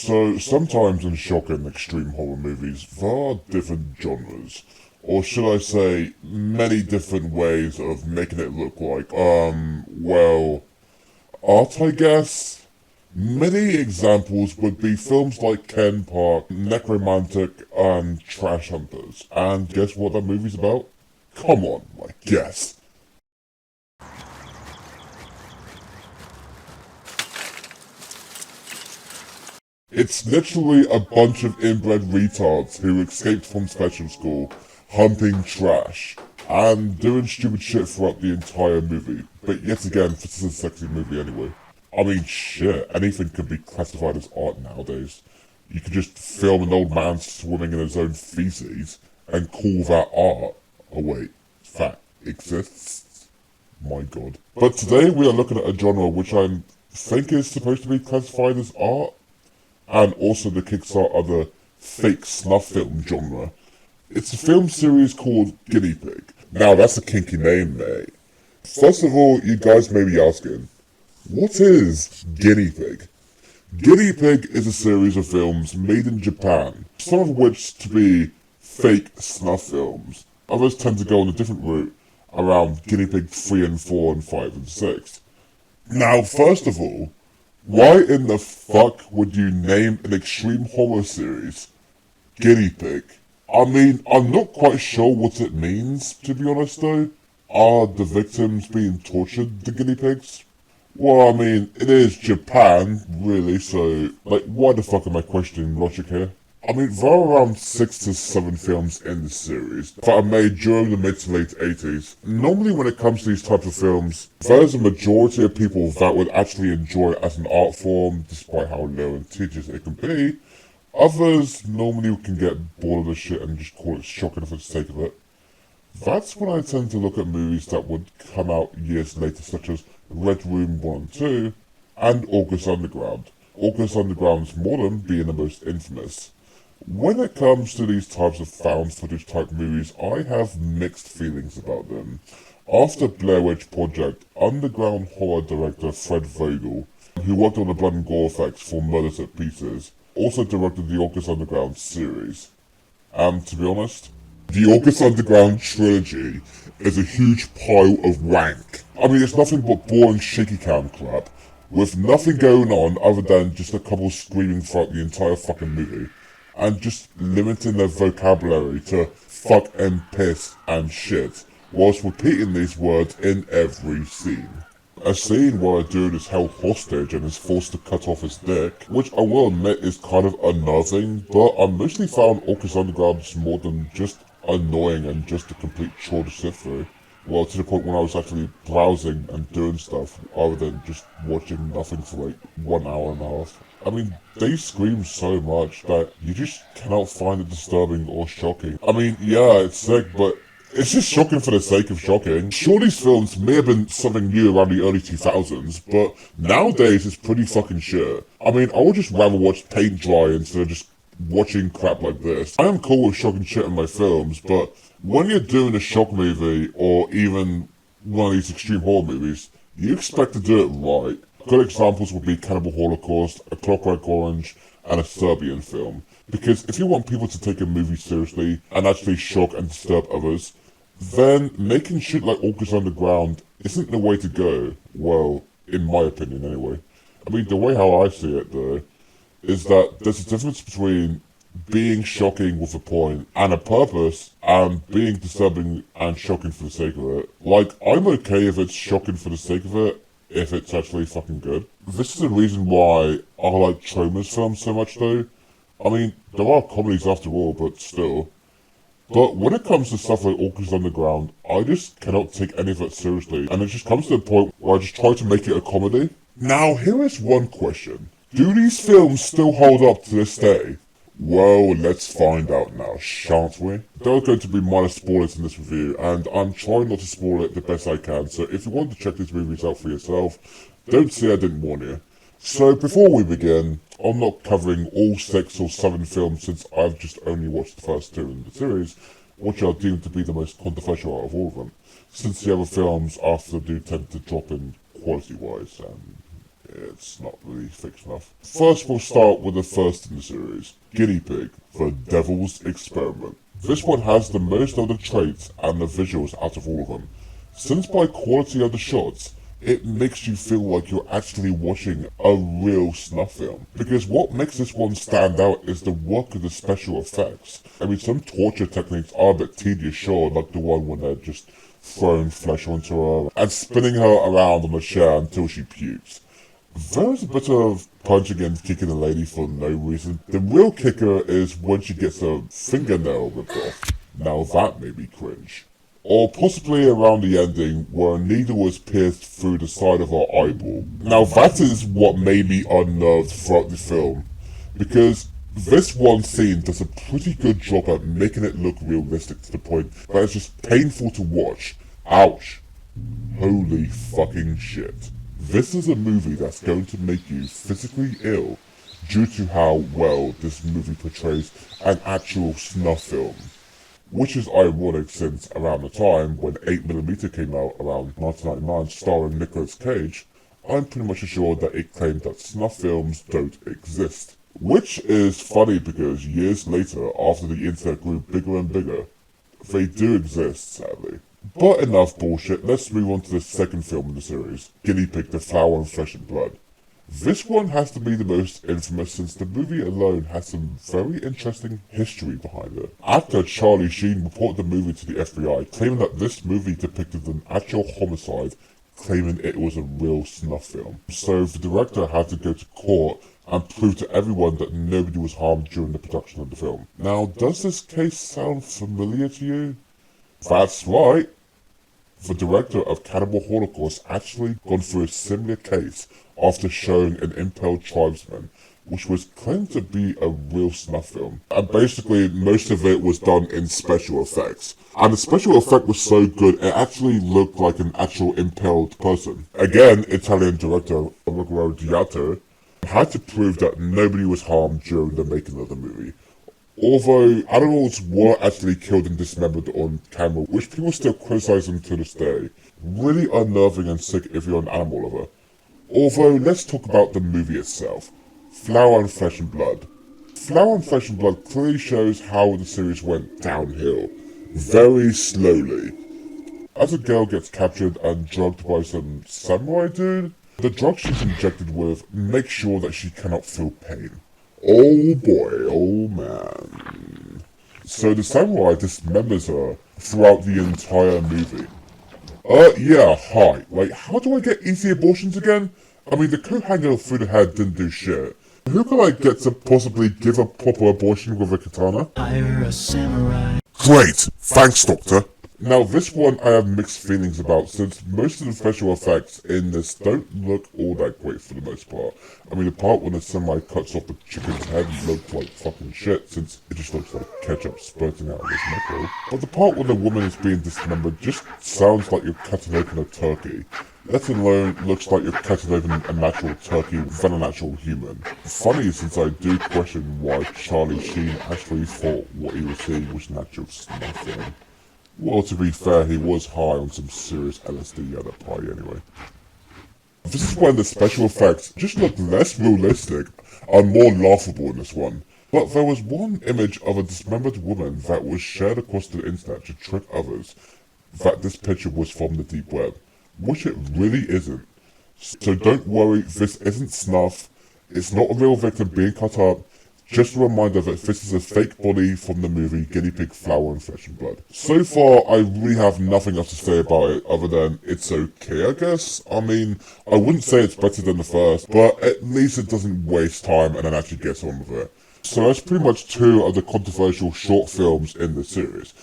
So sometimes in shock and extreme horror movies, there are different genres. Or should I say, many different ways of making it look like, well, art I guess? Many examples would be films like Ken Park, Necromantic, and Trash Hunters. And guess what that movie's about? Come on, like, guess. It's literally a bunch of inbred retards who escaped from special school, hunting trash, and doing stupid shit throughout the entire movie. But yet again, this is a sexy movie anyway. I mean, shit, anything could be classified as art nowadays. You could just film an old man swimming in his own feces and call that art. Oh wait, that exists? My god. But today we are looking at a genre which I think is supposed to be classified as art, and also the kickstart of the fake snuff film genre. It's a film series called Guinea Pig. Now that's a kinky name, mate. First of all, you guys may be asking, what is Guinea Pig? Guinea Pig is a series of films made in Japan, some of which to be fake snuff films. Others tend to go on a different route around Guinea Pig 3 and 4 and 5 and 6. Now, first of all, why in the fuck would you name an extreme horror series Guinea Pig? I mean, I'm not quite sure what it means, to be honest though. Are the victims being tortured the guinea pigs? Well, I mean, it is Japan, really, so, like, why the fuck am I questioning logic here? I mean, there are around 6 to 7 films in the series that are made during the mid to late 80s. Normally when it comes to these types of films, there's a majority of people that would actually enjoy it as an art form, despite how low and tedious it can be. Others normally can get bored of the shit and just call it shocking for the sake of it. That's when I tend to look at movies that would come out years later, such as Red Room 1 and 2, and August Underground. August Underground's modern being the most infamous. When it comes to these types of found footage type movies, I have mixed feelings about them. After Blair Witch Project, underground horror director Fred Vogel, who worked on the blood and gore effects for Murders at Pieces, also directed the August Underground series. And to be honest, the August Underground trilogy is a huge pile of wank. I mean, it's nothing but boring shaky cam crap, with nothing going on other than just a couple screaming throughout the entire fucking movie, and just limiting their vocabulary to fuck and piss and shit, whilst repeating these words in every scene. A scene where a dude is held hostage and is forced to cut off his dick, which I will admit is kind of unnerving, but I mostly found August Underground more than just annoying and just a complete chore to sit through. Well, to the point when I was actually browsing and doing stuff, other than just watching nothing for like 1 hour and a half. I mean, they scream so much that you just cannot find it disturbing or shocking. I mean, yeah, it's sick, but it's just shocking for the sake of shocking. Sure, these films may have been something new around the early 2000s, but nowadays it's pretty fucking shit. I mean, I would just rather watch paint dry instead of just watching crap like this. I am cool with shocking shit in my films, but when you're doing a shock movie, or even one of these extreme horror movies, you expect to do it right. Good examples would be Cannibal Holocaust, A Clockwork Orange, and a Serbian film. Because if you want people to take a movie seriously and actually shock and disturb others, then making shit like August Underground isn't the way to go. Well, in my opinion anyway. I mean, the way how I see it though, is that there's a difference between being shocking with a point and a purpose, and being disturbing and shocking for the sake of it. Like, I'm okay if it's shocking for the sake of it, if it's actually fucking good. This is the reason why I like Troma's films so much though. I mean, there are comedies after all, but still. But when it comes to stuff like August Underground, I just cannot take any of it seriously, and it just comes to the point where I just try to make it a comedy. Now, here is one question. Do these films still hold up to this day? Well, let's find out now, shan't we? There are going to be minor spoilers in this review, and I'm trying not to spoil it the best I can, so if you want to check these movies out for yourself, don't say I didn't warn you. So before we begin, I'm not covering all 6 or 7 films since I've just only watched the first 2 in the series, which are deemed to be the most controversial out of all of them, since the other films after do tend to drop in quality-wise, and it's not really fake Snuff. First, we'll start with the first in the series, Guinea Pig, The Devil's Experiment. This one has the most of the traits and the visuals out of all of them. Since by quality of the shots, it makes you feel like you're actually watching a real Snuff film. Because what makes this one stand out is the work of the special effects. I mean, some torture techniques are a bit tedious, sure, like the one when they're just throwing flesh onto her and spinning her around on a chair until she pukes. There's a bit of punching and kicking a lady for no reason. The real kicker is when she gets her fingernail ripped off. Now that made me cringe. Or possibly around the ending where a needle was pierced through the side of her eyeball. Now that is what made me unnerved throughout the film, because this one scene does a pretty good job at making it look realistic to the point that it's just painful to watch. Ouch. Holy fucking shit. This is a movie that's going to make you physically ill due to how well this movie portrays an actual Snuff film. Which is ironic since around the time when 8mm came out around 1999 starring Nicolas Cage, I'm pretty much assured that it claimed that Snuff films don't exist. Which is funny because years later, after the internet grew bigger and bigger, they do exist, sadly. But enough bullshit, let's move on to the second film in the series, Guinea Pig, The Flower and Flesh and Blood. This one has to be the most infamous since the movie alone has some very interesting history behind it. Actor Charlie Sheen reported the movie to the FBI, claiming that this movie depicted an actual homicide, claiming it was a real Snuff film. So the director had to go to court and prove to everyone that nobody was harmed during the production of the film. Now, does this case sound familiar to you? That's right. The director of Cannibal Holocaust actually gone through a similar case after showing an impaled tribesman, which was claimed to be a real Snuff film. And basically, most of it was done in special effects. And the special effect was so good, it actually looked like an actual impaled person. Again, Italian director Ruggero Deodato had to prove that nobody was harmed during the making of the movie. Although animals were actually killed and dismembered on camera, which people still criticize them to this day. Really unnerving and sick if you're an animal lover. Although, let's talk about the movie itself. Flower and Flesh and Blood. Flower and Flesh and Blood clearly shows how the series went downhill. Very slowly. As a girl gets captured and drugged by some samurai dude, the drug she's injected with makes sure that she cannot feel pain. Oh boy, oh man. So the samurai dismembers her throughout the entire movie. Yeah, hi. Like, how do I get easy abortions again? I mean, the coat hanger through the head didn't do shit. Who can I get to possibly give a proper abortion with a katana? Hire a samurai. Great! Thanks, Doctor. Now, this one I have mixed feelings about, since most of the special effects in this don't look all that great for the most part. I mean, the part when the samurai cuts off the chicken's head looked like fucking shit, since it just looks like ketchup spurting out of his knuckle. But the part when the woman is being dismembered just sounds like you're cutting open a turkey. Let alone looks like you're cutting open a natural turkey than an actual human. Funny, since I do question why Charlie Sheen actually thought what he was seeing was an actual Snuff film. Well, to be fair, he was high on some serious LSD at that party anyway. This is when the special effects just look less realistic and more laughable in this one. But there was one image of a dismembered woman that was shared across the internet to trick others that this picture was from the deep web, which it really isn't. So don't worry, this isn't Snuff, it's not a real victim being cut up. Just a reminder that this is a fake body from the movie Guinea Pig, Flower and Flesh and Blood. So far, I really have nothing else to say about it other than it's okay, I guess. I mean, I wouldn't say it's better than the first, but at least it doesn't waste time and then actually gets on with it. So that's pretty much two of the controversial short films in the series.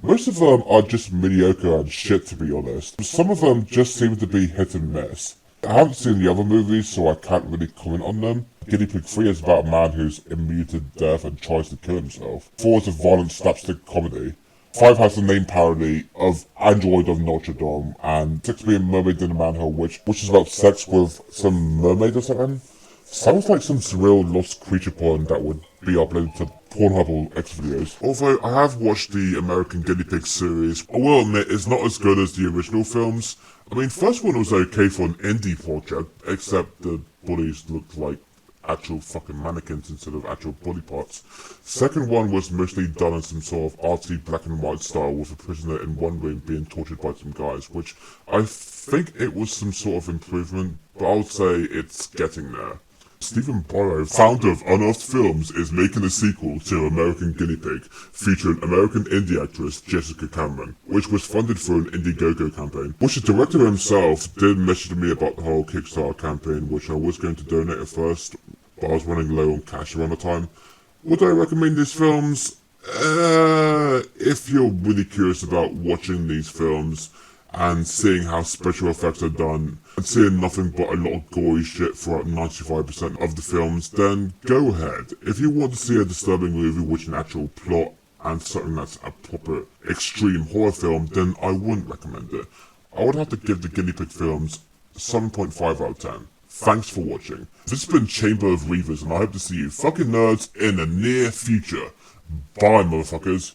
Most of them are just mediocre and shit, to be honest. Some of them just seem to be hit and miss. I haven't seen the other movies, so I can't really comment on them. Guinea Pig 3 is about a man who's immune to death and tries to kill himself. 4 is a violent slapstick comedy. 5 has the name parody of Android of Notre Dame, and 6 being Mermaid in a Manhole, which is about sex with some mermaid or something. Sounds like some surreal lost creature porn that would be uploaded to Pornhub or X videos. Although I have watched the American Guinea Pig series, I will admit it's not as good as the original films. I mean, first one was okay for an indie project, except the bullies looked like actual fucking mannequins instead of actual body parts. Second one was mostly done in some sort of artsy black and white style with a prisoner in one room being tortured by some guys, which I think it was some sort of improvement, but I would say it's getting there. Stephen Barrow, founder of Unearthed Films, is making a sequel to American Guinea Pig, featuring American indie actress Jessica Cameron, which was funded through an Indiegogo campaign. Which the director himself did message me about the whole Kickstarter campaign, which I was going to donate at first, but I was running low on cash around the time. Would I recommend these films? If you're really curious about watching these films and seeing how special effects are done and seeing nothing but a lot of gory shit throughout 95% of the films, then go ahead. If you want to see a disturbing movie with an actual plot and something that's a proper extreme horror film, then I wouldn't recommend it. I would have to give the Guinea Pig films 7.5 out of 10. Thanks for watching. This has been Chamber of Reavers, and I hope to see you fucking nerds in the near future. Bye, motherfuckers.